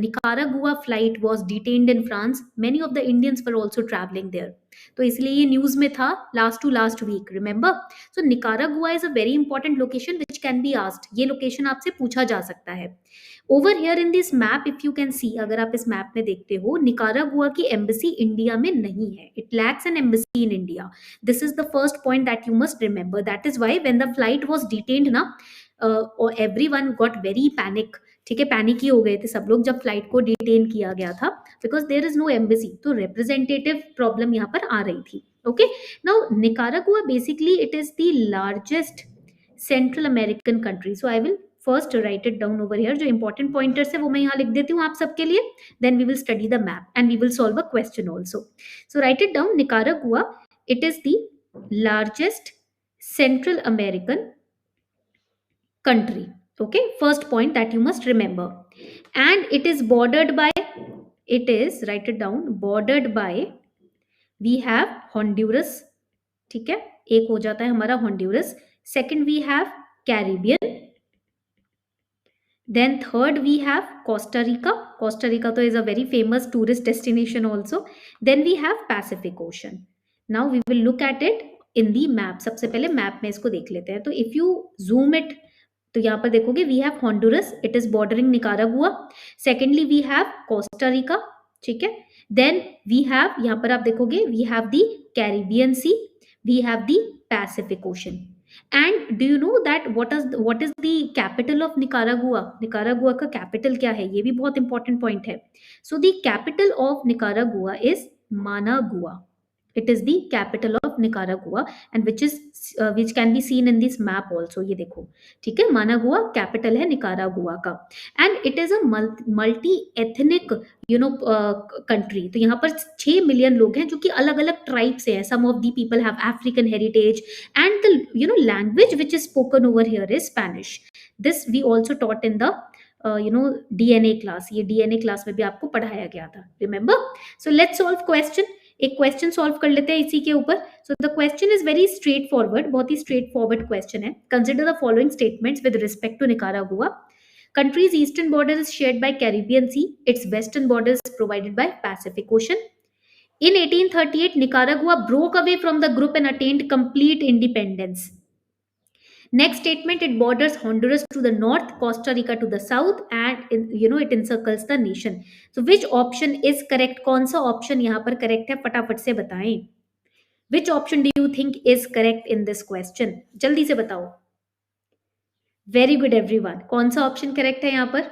Nicaragua flight was detained in France. Many of the Indians were also traveling there, तो इसलिए ये news में था last to last week. Remember, so Nicaragua is a very important location which can be asked. ये location आपसे पूछा जा सकता है. Over here in this map if you can see, अगर आप इस मैप में देखते हो, निकारागुआ की एम्बेसी इंडिया में नहीं है. It lacks an embassy in India. This is the first point that you must remember. That is why when the flight was detained ना, एवरीवन गॉट वेरी पैनिक. ठीक है, पैनिक ही हो गए थे सब लोग जब फ्लाइट को डिटेन किया गया था, because there is no embassy. तो रिप्रेजेंटेटिव प्रॉब्लम यहाँ पर आ रही थी. Okay, now Nicaragua basically it is the largest Central American country. So I will first write it down over here. जो इंपॉर्टेंट पॉइंटर्स है वो मैं यहाँ लिख देती हूँ आप सबके लिए. Then we will study the map and we will solve a question also. So write it down. Nicaragua it is the largest Central American country. Okay, first point that you must remember. And it is bordered by, it is, write it down, bordered by, we have Honduras. ठीक है, एक हो जाता है हमारा Honduras. Second we have Caribbean. Then third we have Costa Rica. Costa Rica तो is a very famous tourist destination also. Then we have Pacific Ocean. Now we will look at it in the map. सबसे पहले map में इसको देख लेते हैं. तो if you zoom it, तो यहाँ पर देखोगे we have Honduras, it is bordering Nicaragua. Secondly we have Costa Rica. ठीक है. देन वी हैव, यहाँ पर आप देखोगे we have the Caribbean Sea, we have the Pacific Ocean. And do you know that what is the capital of Nicaragua? Nicaragua का capital क्या है? ये भी बहुत इंपॉर्टेंट पॉइंट है. So the capital of Nicaragua is Managua. It is the capital of Nicaragua and which can be seen in this map also. ये देखो, ठीक है. मानागुआ कैपिटल है निकारागुआ का. And it is a multi ethnic country. तो यहाँ पर 6 million लोग हैं जो कि अलग अलग ट्राइब से हैं. Some of the people have African heritage and the language which is spoken over here is Spanish. This we also taught in the DNA class. ये DNA क्लास में भी आपको पढ़ाया गया था, remember. So let's solve question. एक question solve कर लेते हैं इसी के ऊपर. So the question is very straightforward, बहुत ही स्ट्रेट फॉरवर्ड क्वेश्चन है. Consider the following statements with respect to Nicaragua. Country's eastern border is shared by Caribbean Sea. Its western border is provided by Pacific Ocean. In 1838, Nicaragua broke away from the group and attained complete independence. Next statement, it borders Honduras to the north, Costa Rica to the south, and it encircles the nation. So which option is correct? कौन सा option यहाँ पर correct है? फटाफट से बताएं. Which option do you think is correct in this question? जल्दी से बताओ. Very good everyone. कौन सा option correct है यहाँ पर?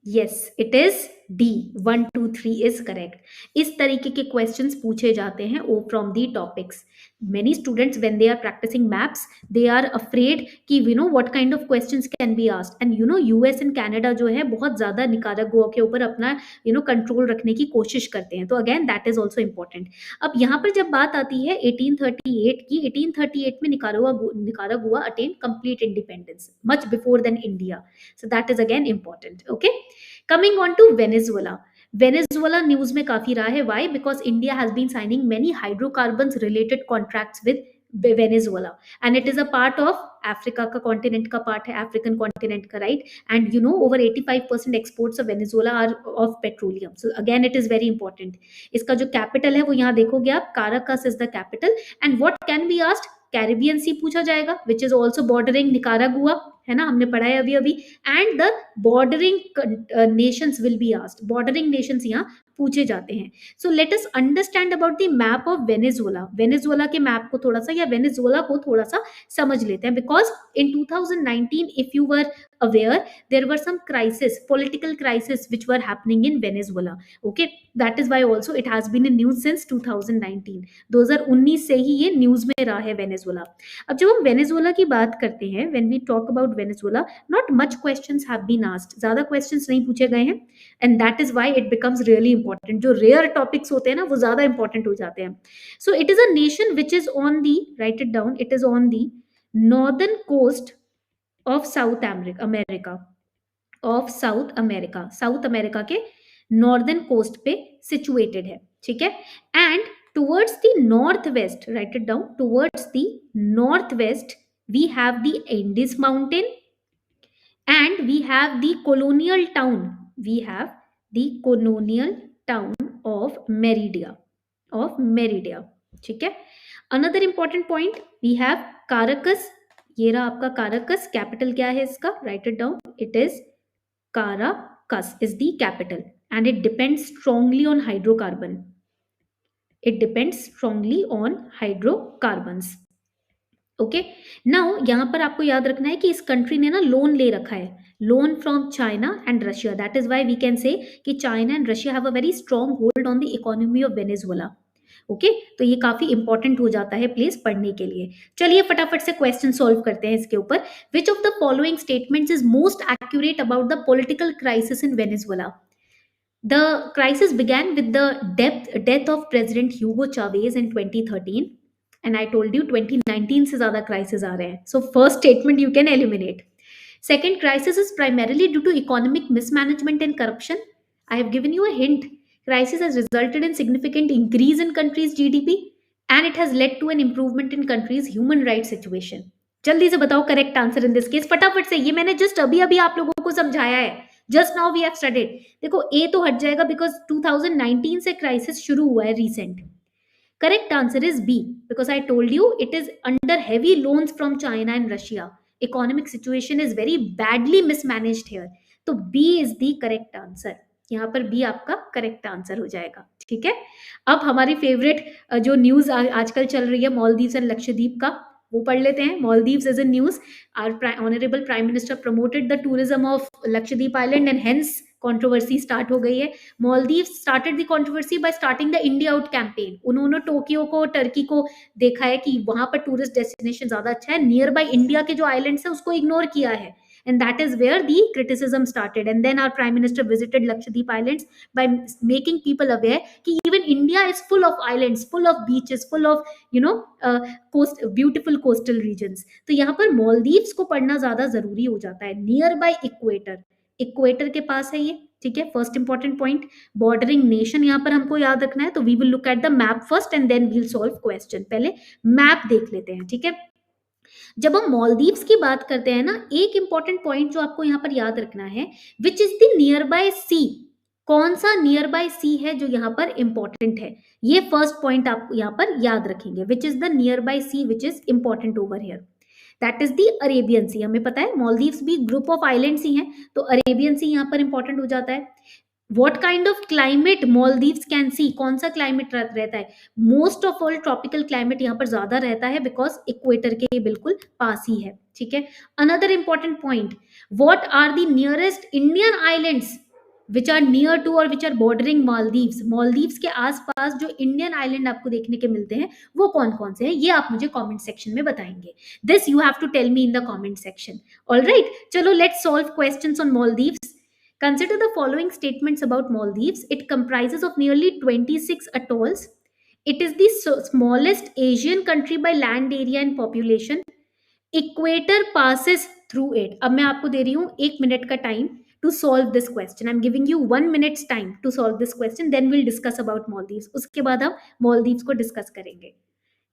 Yes, it is D. 1, 2, 3 is correct. इस तरीके के questions पूछे जाते हैं from the topics. Many students when they are practicing maps, they are afraid कि what kind of questions can be asked. And US and Canada जो है बहुत ज़्यादा निकारागुआ के ऊपर अपना कंट्रोल रखने की कोशिश करते हैं. तो again that is also important. अब यहाँ पर जब बात आती है 1838 की, 1838 में Nicaragua attained complete independence much before than India. So that is again important. Okay. Coming on to Venezuela. Venezuela news में काफी रहा है. Why? Because India has been signing many hydrocarbons related contracts with Venezuela, and it is a part of Africa का continent का part है, African continent का, right? And over 85% exports of Venezuela are of petroleum. So again it is very important. इसका जो capital है वो यहाँ देखोगे आप, Caracas is the capital. And what can be asked? Caribbean sea पूछा जाएगा, which is also bordering Nicaragua, है ना, हमने पढ़ा है अभी अभी. And the bordering nations will be asked. Bordering nations यहाँ पूछे जाते हैं. So let us understand about the map of Venezuela. Venezuela के मैप को थोड़ा सा, या वेनेजुएला को थोड़ा सा समझ लेते हैं. Because in 2019 if you were aware, there were some political crisis which were happening in Venezuela. Okay, that is why also it has been in news since 2019. 2019 से ही ये न्यूज में रहा है वेनेजुएला. अब जब हम वेनेजुएला की बात करते हैं, when we talk about Venezuela, not much questions have been asked. ज्यादा questions नहीं पूछे गए हैं, and that is why it becomes really important. जो rare topics होते हैं ना, वो ज्यादा important हो जाते हैं. So it is a nation which is on the, write it down, it is on the northern coast of South America. Of South America. साउथ अमेरिका के नॉर्दर्न कोस्ट पे सिचुएटेड है. ठीक है. And towards the north west, write it down, towards the north west we have the Andes mountain and we have the colonial town. We have the colonial town of Merida. ठीक है. Another important point, we have Caracas. ये रहा आपका Caracas. Capital क्या है इसका? Right it down. It is Caracas is the capital and it depends strongly on hydrocarbon. It depends strongly on hydrocarbons. Okay. Now यहाँ पर आपको याद रखना है कि इस कंट्री ने ना लोन ले रखा है. Loan from China and Russia. That is why we can say कि China and Russia have a very strong hold on the economy of Venezuela. Okay. तो ये काफी इंपॉर्टेंट हो जाता है प्लेस पढ़ने के लिए. चलिए फटाफट से क्वेश्चन सॉल्व करते हैं इसके ऊपर. विच of the following statements is most accurate about the political crisis in Venezuela? The crisis began with the death of President Hugo Chavez in 2013, and I told you 2019 से ज़्यादा crisis आ रहे हैं. So first statement you can eliminate. Second, crisis is primarily due to economic mismanagement and corruption. I have given you a hint. Crisis has resulted in significant increase in country's GDP, and it has led to an improvement in country's human rights situation. जल्दी से बताओ correct answer in this case. फटाफट से. ये मैंने just अभी अभी आप लोगों को समझाया है. Just now we have studied. देखो ए तो हट जाएगा बिकॉज 2019 से क्राइसिस शुरू हुआ है recent. Correct answer is B, because I told you it is under heavy loans from China and Russia. Economic situation is very badly mismanaged here. तो B is the correct answer. यहाँ पर B आपका correct answer हो जाएगा. ठीक है. अब हमारी फेवरेट जो न्यूज आजकल चल रही है मालदीव्स एंड लक्षद्वीप का, वो पढ़ लेते हैं. Maldives is in news. Our honourable prime minister promoted the tourism of Lakshadweep island and hence controversy start हो गई है. Maldives started the controversy by starting the India out campaign. उन्होंने टोक्यो को, टर्की को देखा है कि वहां पर टूरिस्ट डेस्टिनेशन ज्यादा अच्छा है, नियर बाय इंडिया के जो आइलैंड्स है उसको इग्नोर किया है. And that is where the criticism started. And then our prime minister visited Lakshadweep Islands by making people aware कि even India is full of islands, full of beaches, full of beautiful coastal regions. तो यहाँ पर मालदीव्स को पढ़ना ज्यादा जरूरी हो जाता है. नियर बाय इक्वेटर, इक्वेटर के पास है ये. ठीक है. First important point, bordering nation यहाँ पर हमको याद रखना है. तो we will look at the map first and then we'll solve question. पहले मैप देख लेते हैं. ठीक है. जब हम मालदीव्स की बात करते हैं ना, एक इंपॉर्टेंट पॉइंट जो आपको यहाँ पर याद रखना है, which is the nearby sea. कौन सा नियर बाय सी है जो यहाँ पर इंपॉर्टेंट है, ये फर्स्ट पॉइंट आप यहाँ पर याद रखेंगे. Which is the nearby sea which is important over here, that is the Arabian sea. हमें पता है मालदीव्स भी ग्रुप ऑफ आइलैंड्स ही हैं, तो अरेबियन सी यहाँ पर इंपॉर्टेंट हो जाता है. What kind of climate Maldives can see? कौन सा क्लाइमेट रहता है? Most of all tropical climate यहाँ पर ज्यादा रहता है, बिकॉज इक्वेटर के बिल्कुल पास ही है. ठीक है. Another important point, what are the nearest Indian islands which are near to और which are bordering Maldives. Maldives के आसपास जो इंडियन आइलैंड आपको देखने के मिलते हैं वो कौन कौन से हैं, ये आप मुझे कमेंट सेक्शन में बताएंगे. This you have to tell me in the comment section. Alright, चलो let's solve questions on Maldives. Consider the following statements about Maldives. It comprises of nearly 26 atolls. It is the smallest Asian country by land area and population. Equator passes through it. अब मैं आपको दे रही हूँ 1 minute का time to solve this question. I'm giving you 1 minute's time to solve this question. Then we'll discuss about Maldives. उसके बाद हम Maldives को discuss करेंगे.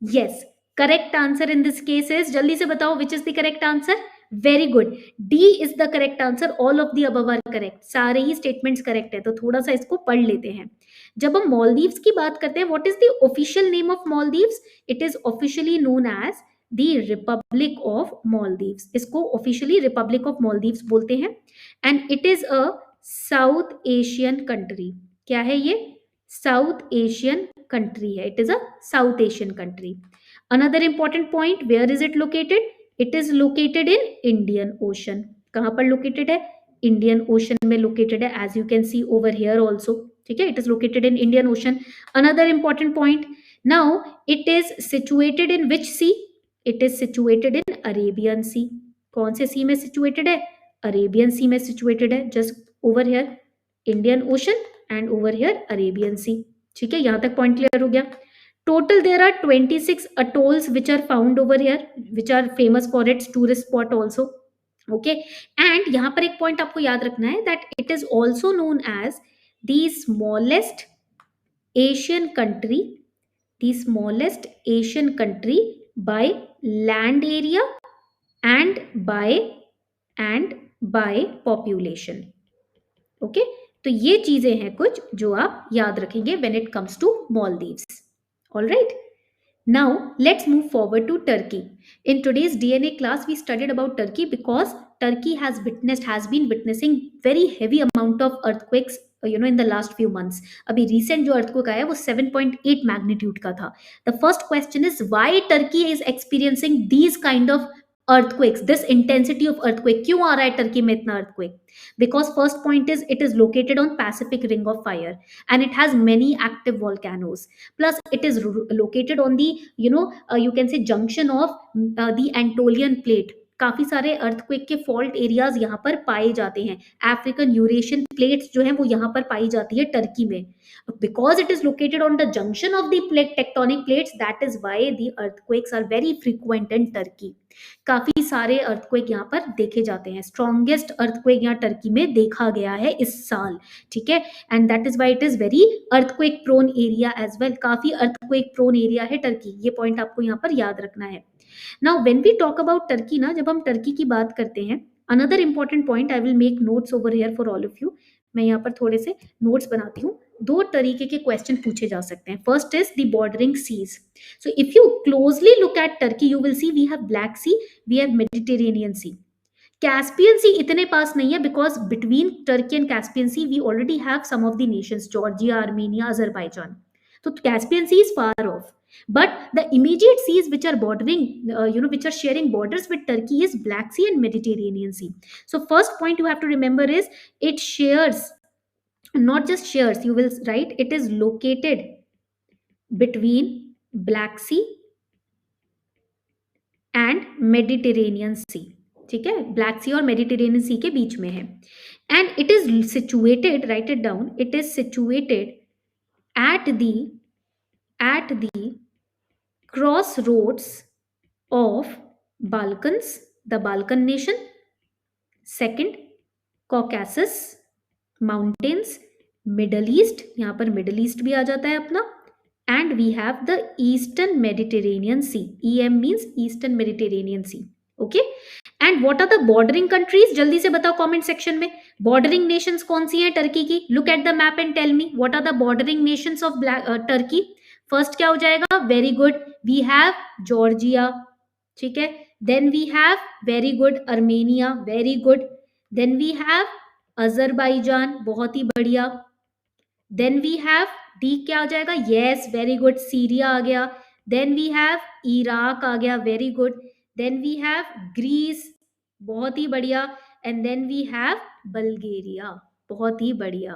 Yes, correct answer in this case is, जल्दी से बताओ which is the correct answer. Very good, D is the correct answer. All of the above are correct. सारे ही स्टेटमेंट्स करेक्ट है. तो थोड़ा सा इसको पढ़ लेते हैं. जब हम मालदीव्स की बात करते हैं, what is the official name of Maldives? It is officially known as the Republic of Maldives. इसको ऑफिशियली रिपब्लिक ऑफ मालदीव्स बोलते हैं. And it is a South Asian country. क्या है ये? साउथ एशियन कंट्री है. It is a South Asian country. Another important point, where is it located? It is located in Indian Ocean. कहां पर located है? Indian Ocean में located है, as you can see over here also. ठीक है. It is located in Indian ocean. Another important point, now it is situated in which sea? It is situated in Arabian sea. कौन से सी में situated है? Arabian सी में situated है. Just over here Indian ocean and over here Arabian sea. ठीक है. यहां तक पॉइंट क्लियर हो गया. Total there are 26 atolls which are found over here, which are famous for its tourist spot also. Okay, and यहाँ पर एक point आपको याद रखना है, that it is also known as the smallest Asian country, the smallest Asian country by land area and by population. Okay, तो ये चीजें हैं कुछ जो आप याद रखेंगे when it comes to Maldives. All right. Now let's move forward to Turkey. In today's DNA class, we studied about Turkey because Turkey has been witnessing very heavy amount of earthquakes, in the last few months. अभी recent जो earthquake आया वो 7.8 magnitude का था. The first question is why Turkey is experiencing these kind of earthquakes, this intensity of earthquake. क्यों आ रहा है Turkey में इतना earthquake? Because first point is it is located on Pacific Ring of Fire and it has many active volcanoes. Plus it is located on the you can say junction of the Anatolian plate. काफी सारे earthquake के fault areas यहाँ पर पाए जाते हैं. African Eurasian plates जो है वो यहाँ पर पाई जाती है टर्की में. Because it is located on the junction of the plate tectonic plates, that is why the earthquakes are very frequent in Turkey. काफी सारे अर्थक्वेक यहाँ पर देखे जाते हैं. स्ट्रॉन्गेस्ट अर्थक्वेक यहाँ टर्की में देखा गया है इस साल. ठीक है. And that is why it is very earthquake prone area as well. काफी अर्थक्वेक प्रोन एरिया है टर्की. ये पॉइंट आपको यहाँ पर याद रखना है. Now when we talk about Turkey ना, जब हम टर्की की बात करते हैं, another important point I will make notes over here for all of you. मैं यहाँ पर थोड़े से notes बनाती हूँ दो तरीके के क्वेश्चन पूछे जा सकते हैं. First is the bordering seas. So if you closely look at Turkey, you will see we have Black Sea, we have Mediterranean Sea. Caspian Sea इतने पास नहीं है because between Turkey and Caspian Sea we already have some of the nations, Georgia, Armenia, Azerbaijan. So Caspian Sea is far off. But the immediate seas which are bordering, which are sharing borders with Turkey is Black Sea and Mediterranean Sea. So first point you have to remember is it shares, not just shares, you will write it is located between Black Sea and Mediterranean sea. ठीक है, black सी और Mediterranean सी के बीच में है. And it is situated, write it down, it is situated at the crossroads of Balkans, the Balkan nation. Second, Caucasus mountains, Middle East, यहां पर middle east भी आ जाता है अपना. And we have the Eastern Mediterranean Sea. EM means Eastern Mediterranean Sea. Okay. And what are the bordering countries? जल्दी से बताओ comment section में. Bordering nations कौन सी हैं टर्की की? Look at the map and tell me what are the bordering nations of Turkey. First क्या हो जाएगा? Very good. We have Georgia. ठीक है. Then we have very good Armenia. Very good. Then we have Azerbaijan. बहुत ही बढ़िया. Then we have D क्या हो जाएगा? यस, वेरी गुड, सीरिया आ गया. देन वी हैव इराक आ गया, very good. Then we have Greece, बहुत ही बढ़िया. And then we have Bulgaria, बहुत ही बढ़िया.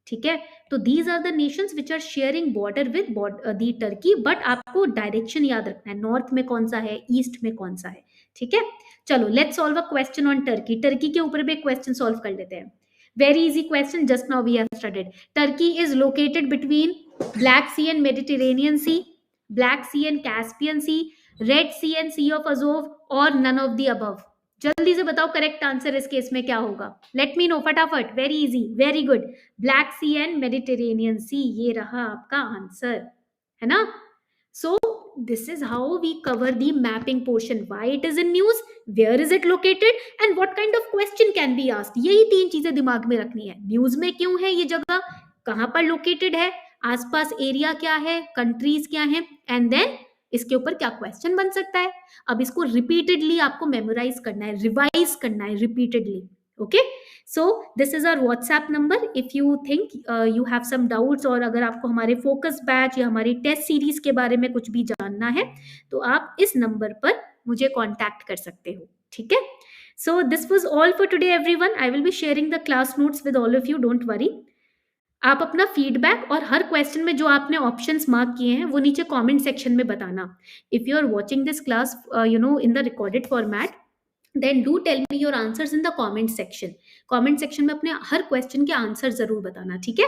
ठीक है, तो these are the nations which are sharing border with the Turkey. But आपको डायरेक्शन याद रखना है, नॉर्थ में कौन सा है, ईस्ट में कौन सा है. ठीक है, चलो let's solve a question on Turkey. Turkey के ऊपर भी एक क्वेश्चन सॉल्व कर लेते हैं. Very easy question, just now we have studied. Turkey is located between Black Sea and Mediterranean Sea, Black Sea and Caspian Sea, Red Sea and Sea of Azov, और none of the above. जल्दी से बताओ correct answer इस case में क्या होगा. Let me know फटाफट. Very easy, very good. Black sea and Mediterranean sea, ये रहा आपका आंसर, है ना. So this is how we cover the mapping portion. Why it is in news, where is it located, and what kind of question can be asked. यही तीन चीजें दिमाग में रखनी है. न्यूज में क्यों है ये जगह, कहां पर लोकेटेड है, आसपास एरिया क्या है, कंट्रीज क्या है, एंड देन इसके ऊपर क्या क्वेश्चन बन सकता है. अब इसको रिपीटेडली आपको मेमोराइज करना है, रिवाइज करना है repeatedly. Okay, so this is our WhatsApp number. If you think you have some doubts, और अगर आपको हमारे फोकस बैच या हमारी टेस्ट सीरीज के बारे में कुछ भी जानना है तो आप इस नंबर पर मुझे कांटेक्ट कर सकते हो. ठीक है, so this was all for today everyone. I will be sharing the class notes with all of you, don't worry. आप अपना फीडबैक और हर क्वेश्चन में जो आपने ऑप्शंस मार्क किए हैं वो नीचे कमेंट सेक्शन में बताना. If you are watching this class in the recorded format, then do tell me your answers in the comment section. Comment section में अपने हर क्वेश्चन के आंसर जरूर बताना. ठीक है,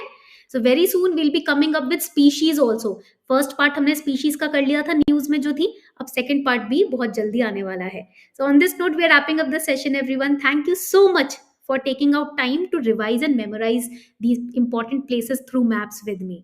so very soon we'll be coming up with species also. First part हमने species का कर लिया था न्यूज में जो थी, अब सेकंड पार्ट भी बहुत जल्दी आने वाला है. So on this note we are wrapping up the session everyone. Thank you so much for taking out time to revise and memorize these important places through maps with me.